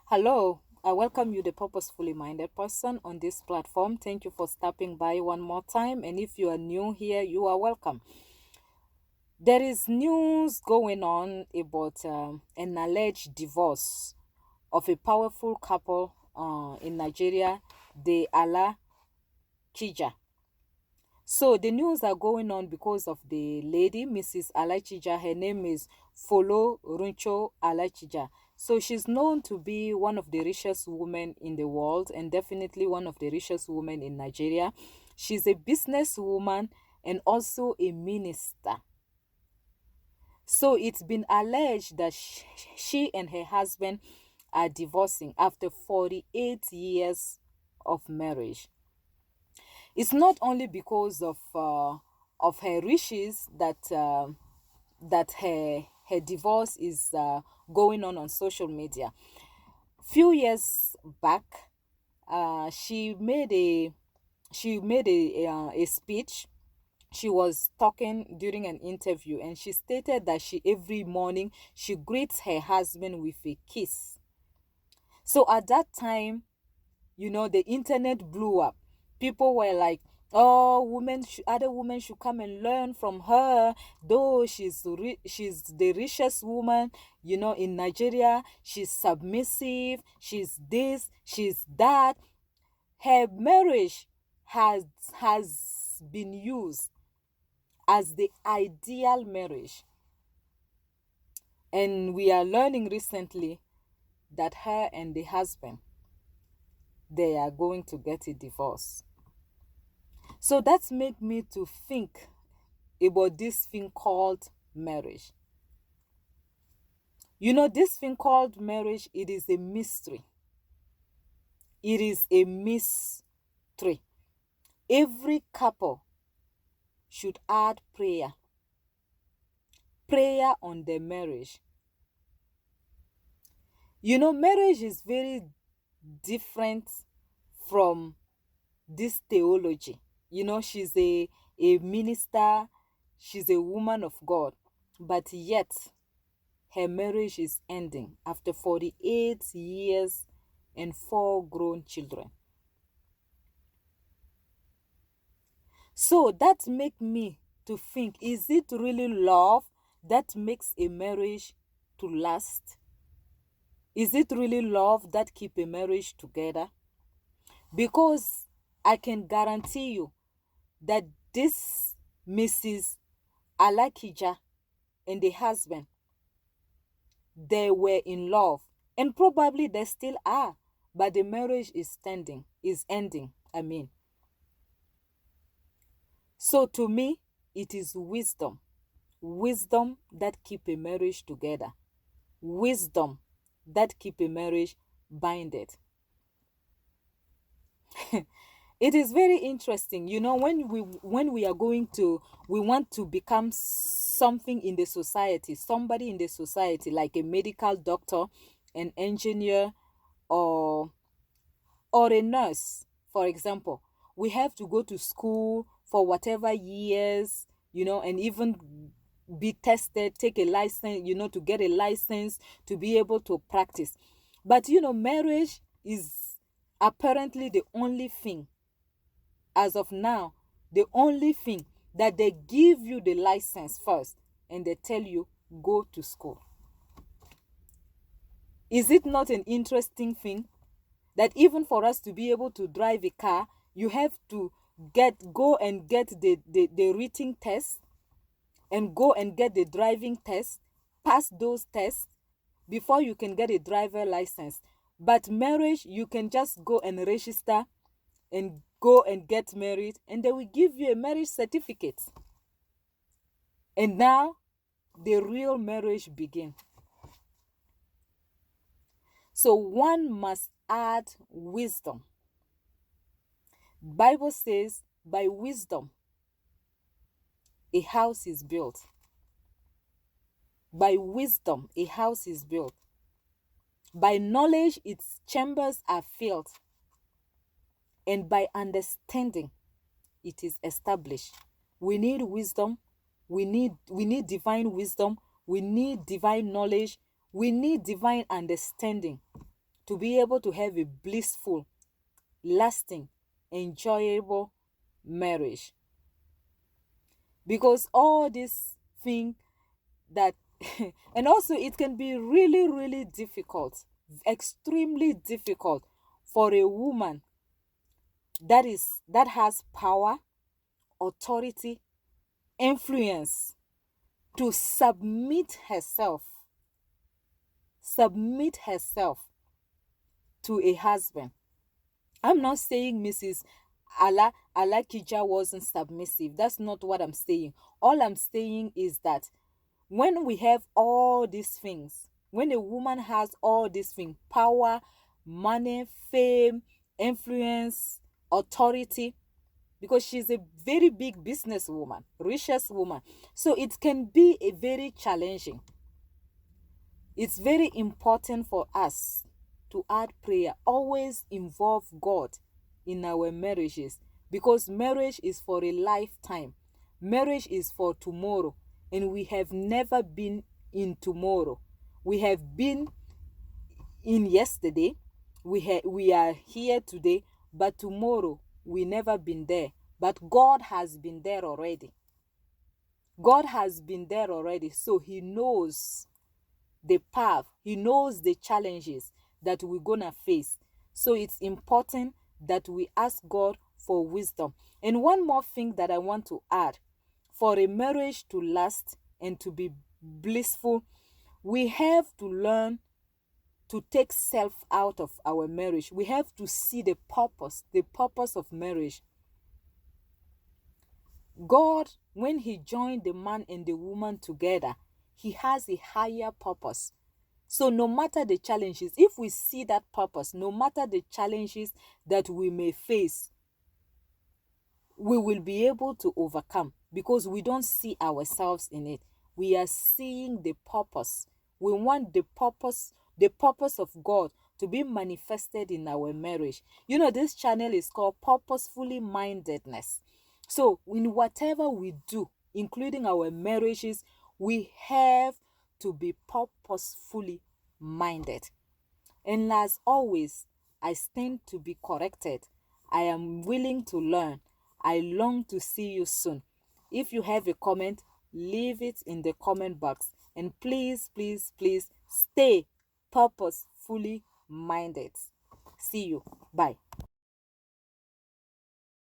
Hello, I welcome you, the purposefully minded person, on this platform. Thank you for stopping by one more time. And if you are new here, you are welcome. There is news going on about an alleged divorce of a powerful couple in Nigeria, the Kija. So the news are going on because of the lady, Mrs. Alakija. Her name is FolorunshoAlakija. So she's known to be one of the richest women in the world and definitely one of the richest women in Nigeria. She's a businesswoman and also a minister. So it's been alleged that she and her husband are divorcing after 48 years of marriage. It's not only because of her riches that her divorce is going on social media. Few years back, she made a speech. She was talking during an interview, and she stated that she every morning she greets her husband with a kiss. So at that time, the internet blew up. People were like, oh, other women should come and learn from her, though she's the richest woman, in Nigeria. She's submissive, she's this, she's that. Her marriage has been used as the ideal marriage, and we are learning recently that her and the husband, they are going to get a divorce. So that's made me to think about this thing called marriage. This thing called marriage, it is a mystery. It is a mystery. Every couple should add prayer. Prayer on their marriage. Marriage is very different from this theology. She's a minister, she's a woman of God, but yet her marriage is ending after 48 years and 4 grown children. So that make me to think, is it really love that makes a marriage to last? Is it really love that keep a marriage together? Because I can guarantee you that this Mrs. Alakija and the husband, they were in love, and probably they still are, but the marriage is ending. So to me, it is wisdom that keep a marriage together, wisdom that keep a marriage binded. It is very interesting, when we are we want to become something in the society, somebody in the society, like a medical doctor, an engineer, or a nurse, for example. We have to go to school for whatever years, and even be tested, take a license, to get a license to be able to practice. But marriage is apparently the only thing, as of now, the only thing that they give you the license first, and they tell you go to school. Is it not an interesting thing that even for us to be able to drive a car, you have to go and get the written test, and go and get the driving test, pass those tests before you can get a driver license? But marriage, you can just go and register and go and get married, and they will give you a marriage certificate. And now the real marriage begins. So one must add wisdom. Bible says, by wisdom a house is built. By wisdom a house is built. By knowledge its chambers are filled. And by understanding it is established. We need wisdom. We need divine wisdom. We need divine knowledge. We need divine understanding to be able to have a blissful, lasting, enjoyable marriage. Because all this thing that and also it can be really, really difficult, extremely difficult for a woman that has power, authority, influence to submit herself to a husband. I'm not saying Mrs. Alakija wasn't submissive. That's not what I'm saying. All I'm saying is that when we have all these things, when a woman has all these things, power, money, fame, influence, authority, because she's a very big businesswoman, richest woman. So it can be a very challenging. It's very important for us to add prayer. Always involve God in our marriages, because marriage is for a lifetime. Marriage is for tomorrow, and we have never been in tomorrow. We have been in yesterday. We are here today, but tomorrow we never been there. But God has been there already. God has been there already, so He knows the path, He knows the challenges that we're gonna face. So it's important that we ask God for wisdom. And one more thing that I want to add: for a marriage to last and to be blissful, we have to learn to take self out of our marriage. We have to see the purpose of marriage. God, when He joined the man and the woman together, He has a higher purpose. So no matter the challenges, if we see that purpose, no matter the challenges that we may face, we will be able to overcome, because we don't see ourselves in it. We are seeing the purpose. We want the purpose of God to be manifested in our marriage. You know, this channel is called Purposefully Mindedness. So in whatever we do, including our marriages, we have to be purposefully minded. And as always, I stand to be corrected. I am willing to learn. I long to see you soon. If you have a comment, leave it in the comment box. And please, please, please stay purposefully minded. See you. Bye.